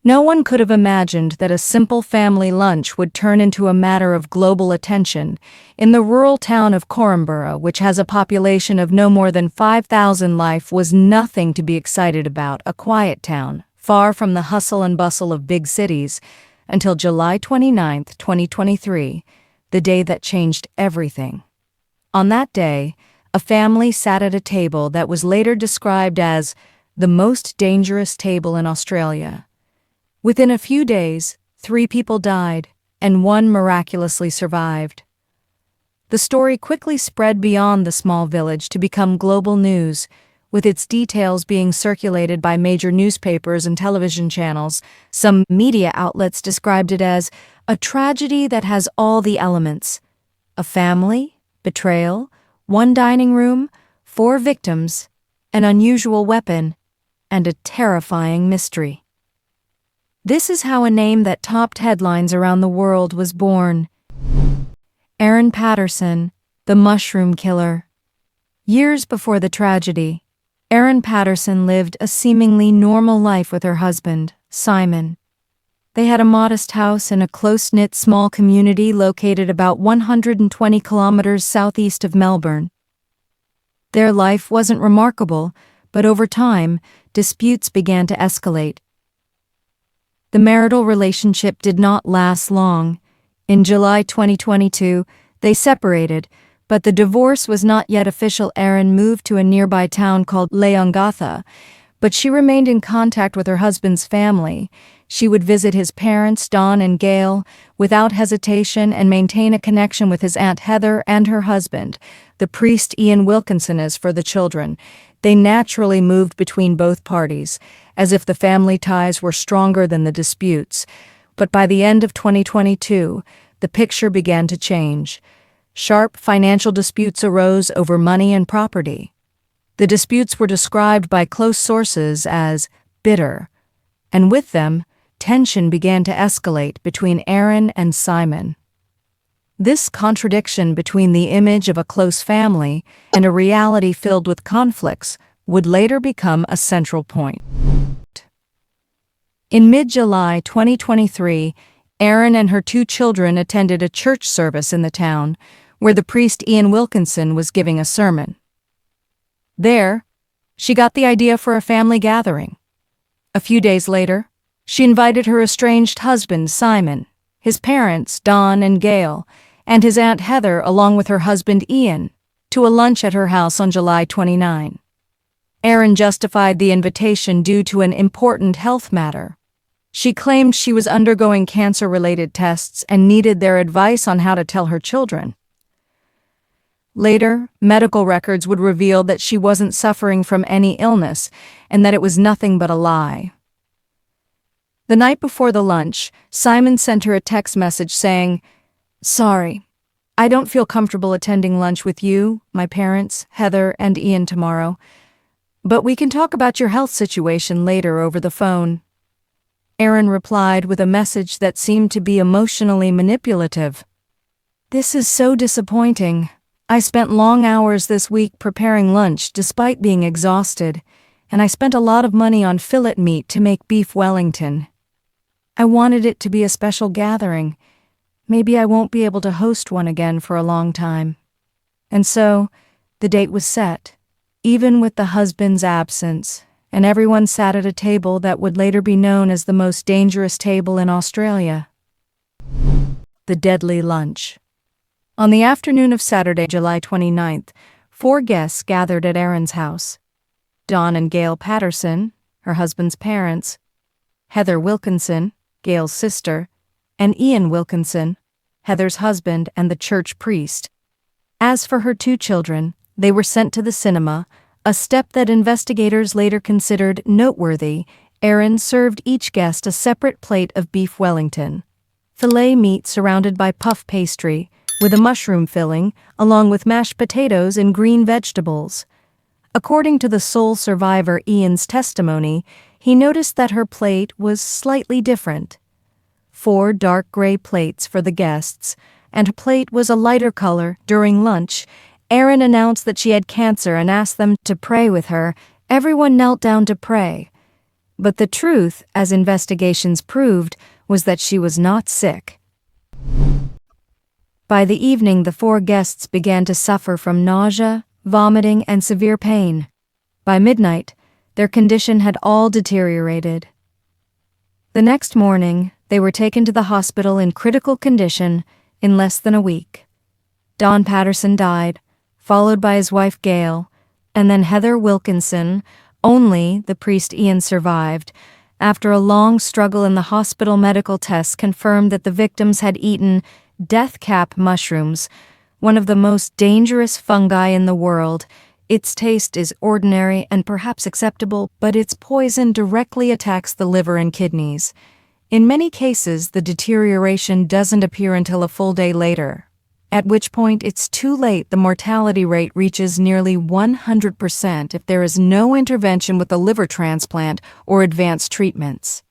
No one could have imagined that a simple family lunch would turn into a matter of global attention in the rural town of Korumburra, which has a population of no more than 5,000. Life was nothing to be excited about, a quiet town, far from the hustle and bustle of big cities, until July 29, 2023, the day that changed everything. On that day, a family sat at a table that was later described as the most dangerous table in Australia. Within a few days, 3 people died, and 1 miraculously survived. The story quickly spread beyond the small village to become global news, with its details being circulated by major newspapers and television channels. Some media outlets described it as a tragedy that has all the elements: a family, betrayal, 1 dining room, 4 victims, an unusual weapon, and a terrifying mystery. This is how a name that topped headlines around the world was born. Aaron Patterson, the mushroom killer. Years before the tragedy, Aaron Patterson lived a seemingly normal life with her husband, Simon. They had a modest house in a close-knit small community located about 120 kilometers southeast of Melbourne. Their life wasn't remarkable, but over time, disputes began to escalate. The marital relationship did not last long. In July 2022, they separated, but the divorce was not yet official. Aaron moved to a nearby town called Leongatha, but she remained in contact with her husband's family. She would visit his parents, Don and Gail, without hesitation and maintain a connection with his Aunt Heather and her husband, the priest Ian Wilkinson. As for the children, they naturally moved between both parties, as if the family ties were stronger than the disputes. But by the end of 2022, the picture began to change. Sharp financial disputes arose over money and property. The disputes were described by close sources as bitter, and with them, tension began to escalate between Aaron and Simon. This contradiction between the image of a close family and a reality filled with conflicts would later become a central point. In mid-July 2023, Aaron and her 2 children attended a church service in the town, where the priest Ian Wilkinson was giving a sermon. There, she got the idea for a family gathering. A few days later, she invited her estranged husband, Simon, his parents, Don and Gail, and his Aunt Heather, along with her husband, Ian, to a lunch at her house on July 29. Aaron justified the invitation due to an important health matter. She claimed she was undergoing cancer-related tests and needed their advice on how to tell her children. Later, medical records would reveal that she wasn't suffering from any illness and that it was nothing but a lie. The night before the lunch, Simon sent her a text message saying, "Sorry, I don't feel comfortable attending lunch with you, my parents, Heather, and Ian tomorrow, but we can talk about your health situation later over the phone." Aaron replied with a message that seemed to be emotionally manipulative. "This is so disappointing. I spent long hours this week preparing lunch despite being exhausted, and I spent a lot of money on fillet meat to make beef Wellington. I wanted it to be a special gathering. Maybe I won't be able to host one again for a long time." And so, the date was set, even with the husband's absence, and everyone sat at a table that would later be known as the most dangerous table in Australia. The deadly lunch. On the afternoon of Saturday, July 29th, 4 guests gathered at Aaron's house. Don and Gail Patterson, her husband's parents, Heather Wilkinson, Gail's sister, and Ian Wilkinson, Heather's husband and the church priest. As for her 2 children, they were sent to the cinema, a step that investigators later considered noteworthy. Aaron served each guest a separate plate of beef Wellington, filet meat surrounded by puff pastry, with a mushroom filling, along with mashed potatoes and green vegetables. According to the sole survivor Ian's testimony, he noticed that her plate was slightly different. 4 dark gray plates for the guests, and her plate was a lighter color. During lunch, Aaron announced that she had cancer and asked them to pray with her. Everyone knelt down to pray. But the truth, as investigations proved, was that she was not sick. By the evening, the 4 guests began to suffer from nausea, vomiting, and severe pain. By midnight, their condition had all deteriorated. The next morning, they were taken to the hospital in critical condition in less than a week. Don Patterson died, followed by his wife Gail, and then Heather Wilkinson. Only the priest Ian survived. After a long struggle in the hospital, medical tests confirmed that the victims had eaten death cap mushrooms, one of the most dangerous fungi in the world. Its taste is ordinary and perhaps acceptable, but its poison directly attacks the liver and kidneys. In many cases, the deterioration doesn't appear until a full day later, at which point it's too late. The mortality rate reaches nearly 100% if there is no intervention with a liver transplant or advanced treatments.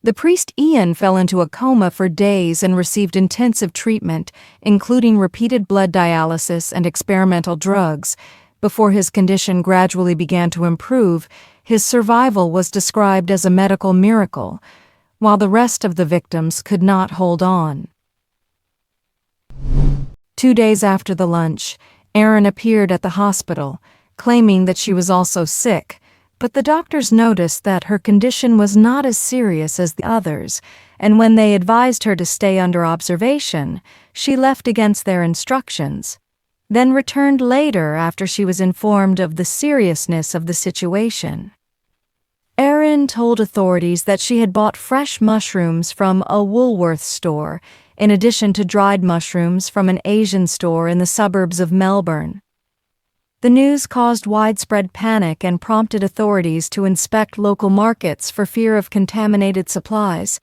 The priest Ian fell into a coma for days and received intensive treatment, including repeated blood dialysis and experimental drugs. Before his condition gradually began to improve, his survival was described as a medical miracle, while the rest of the victims could not hold on. 2 days after the lunch, Erin appeared at the hospital, claiming that she was also sick, but the doctors noticed that her condition was not as serious as the others, and when they advised her to stay under observation, she left against their instructions, then returned later after she was informed of the seriousness of the situation. Erin told authorities that she had bought fresh mushrooms from a Woolworths store, in addition to dried mushrooms from an Asian store in the suburbs of Melbourne. The news caused widespread panic and prompted authorities to inspect local markets for fear of contaminated supplies.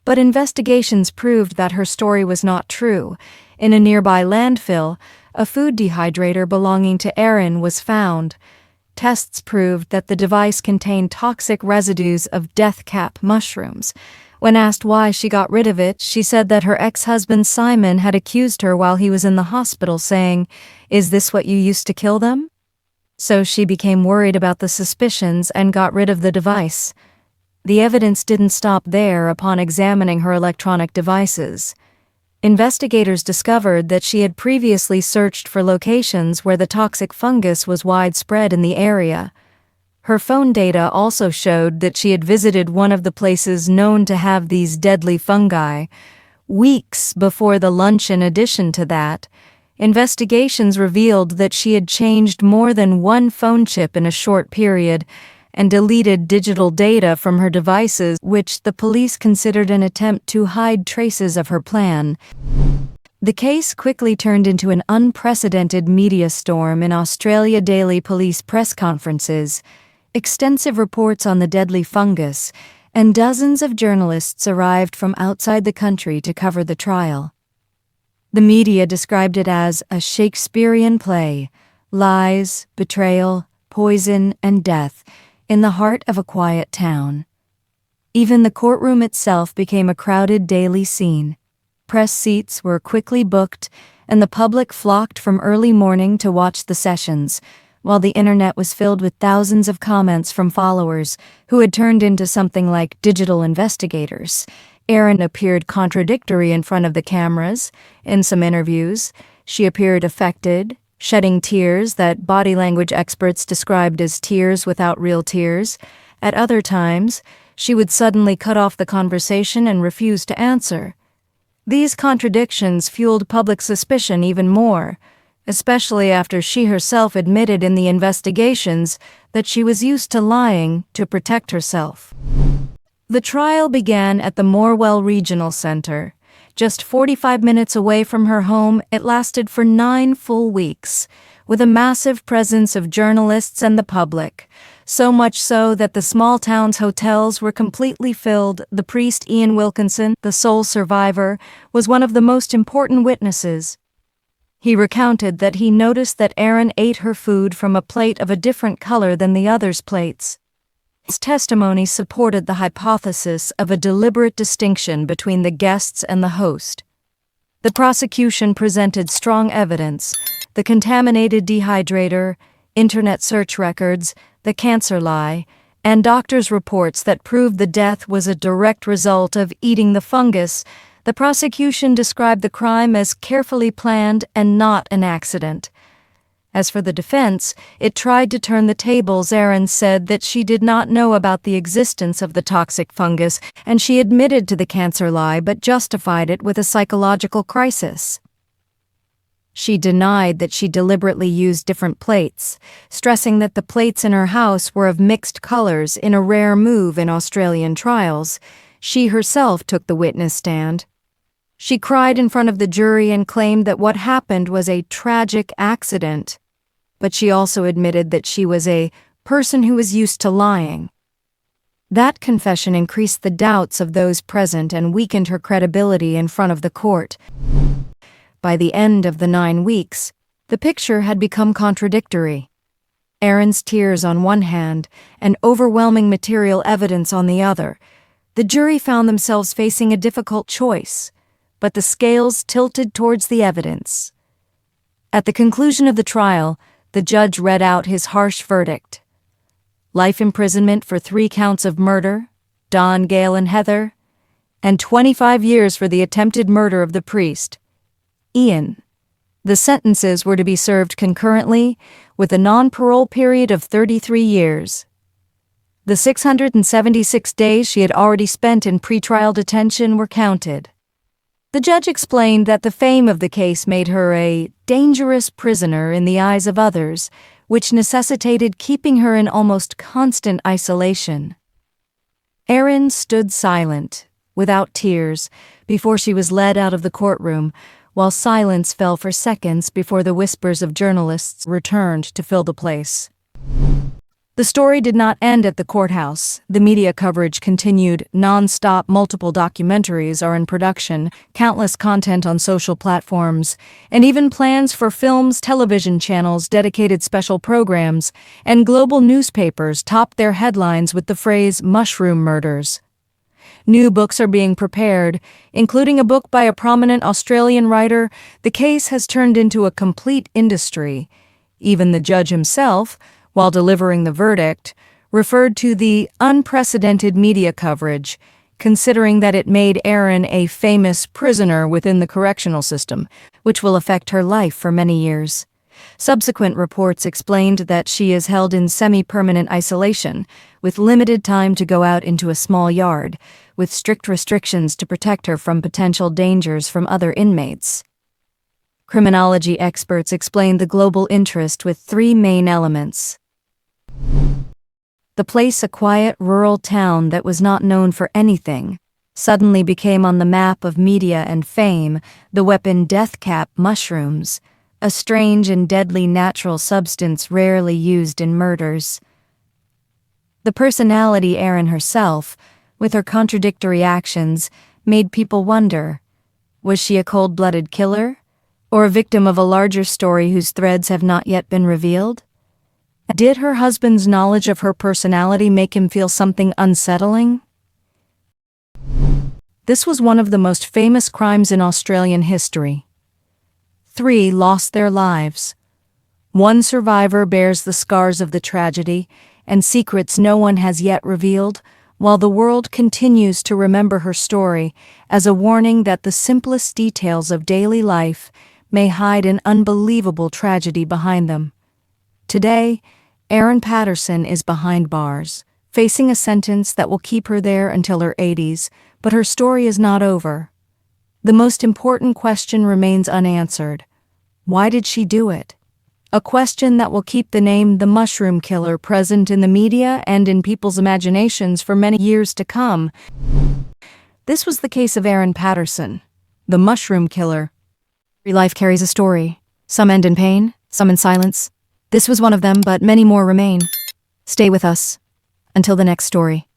But investigations proved that her story was not true. In a nearby landfill, a food dehydrator belonging to Erin was found. Tests proved that the device contained toxic residues of death cap mushrooms. When asked why she got rid of it, she said that her ex-husband Simon had accused her while he was in the hospital, saying, "Is this what you used to kill them?" So she became worried about the suspicions and got rid of the device. The evidence didn't stop there. Upon examining her electronic devices, investigators discovered that she had previously searched for locations where the toxic fungus was widespread in the area. Her phone data also showed that she had visited one of the places known to have these deadly fungi weeks before the lunch. In addition to that, investigations revealed that she had changed more than one phone chip in a short period and deleted digital data from her devices, which the police considered an attempt to hide traces of her plan. The case quickly turned into an unprecedented media storm in Australia. Daily police press conferences, extensive reports on the deadly fungus, and dozens of journalists arrived from outside the country to cover the trial. The media described it as a Shakespearean play: lies, betrayal, poison, and death in the heart of a quiet town. Even the courtroom itself became a crowded daily scene. Press seats were quickly booked, and the public flocked from early morning to watch the sessions, while the internet was filled with thousands of comments from followers who had turned into something like digital investigators. Erin appeared contradictory in front of the cameras. In some interviews, she appeared affected, shedding tears that body language experts described as tears without real tears. At other times, she would suddenly cut off the conversation and refuse to answer. These contradictions fueled public suspicion even more, especially after she herself admitted in the investigations that she was used to lying to protect herself. The trial began at the Morwell Regional Center. Just 45 minutes away from her home, it lasted for 9 full weeks, with a massive presence of journalists and the public, so much so that the small town's hotels were completely filled. The priest Ian Wilkinson, the sole survivor, was one of the most important witnesses. He recounted that he noticed that Erin ate her food from a plate of a different color than the others' plates. His testimony supported the hypothesis of a deliberate distinction between the guests and the host. The prosecution presented strong evidence: the contaminated dehydrator, internet search records, the cancer lie, and doctors' reports that proved the death was a direct result of eating the fungus, the prosecution described the crime as carefully planned and not an accident. As for the defense, it tried to turn the tables. Erin said that she did not know about the existence of the toxic fungus, and she admitted to the cancer lie but justified it with a psychological crisis. She denied that she deliberately used different plates, stressing that the plates in her house were of mixed colors in a rare move in Australian trials. She herself took the witness stand. She cried in front of the jury and claimed that what happened was a tragic accident. But she also admitted that she was a person who was used to lying. That confession increased the doubts of those present and weakened her credibility in front of the court. By the end of the 9 weeks, the picture had become contradictory. Erin's tears on one hand and overwhelming material evidence on the other. The jury found themselves facing a difficult choice, but the scales tilted towards the evidence. At the conclusion of the trial, the judge read out his harsh verdict. Life imprisonment for 3 counts of murder, Don, Gail, and Heather, and 25 years for the attempted murder of the priest, Ian. The sentences were to be served concurrently, with a non-parole period of 33 years. The 676 days she had already spent in pretrial detention were counted. The judge explained that the fame of the case made her a dangerous prisoner in the eyes of others, which necessitated keeping her in almost constant isolation. Erin stood silent, without tears, before she was led out of the courtroom, while silence fell for seconds before the whispers of journalists returned to fill the place. The story did not end at the courthouse. The media coverage continued non-stop. Multiple documentaries are in production, countless content on social platforms, and even plans for films, television channels, dedicated special programs, and global newspapers topped their headlines with the phrase "mushroom murders." New books are being prepared, including a book by a prominent Australian writer. The case has turned into a complete industry. Even the judge himself, while delivering the verdict, referred to the unprecedented media coverage, considering that it made Erin a famous prisoner within the correctional system, which will affect her life for many years. Subsequent reports explained that she is held in semi-permanent isolation, with limited time to go out into a small yard, with strict restrictions to protect her from potential dangers from other inmates. Criminology experts explained the global interest with 3 main elements. The place, a quiet rural town that was not known for anything, suddenly became on the map of media and fame. The weapon, death cap mushrooms, a strange and deadly natural substance rarely used in murders. The personality, Erin herself, with her contradictory actions, made people wonder, was she a cold-blooded killer, or a victim of a larger story whose threads have not yet been revealed? Did her husband's knowledge of her personality make him feel something unsettling? This was one of the most famous crimes in Australian history. 3 lost their lives. 1 survivor bears the scars of the tragedy and secrets no one has yet revealed, while the world continues to remember her story as a warning that the simplest details of daily life may hide an unbelievable tragedy behind them. Today, Erin Patterson is behind bars, facing a sentence that will keep her there until her 80s, but her story is not over. The most important question remains unanswered. Why did she do it? A question that will keep the name the Mushroom Killer present in the media and in people's imaginations for many years to come. This was the case of Erin Patterson, the Mushroom Killer. Every life carries a story. Some end in pain, some in silence. This was one of them, but many more remain. Stay with us until the next story.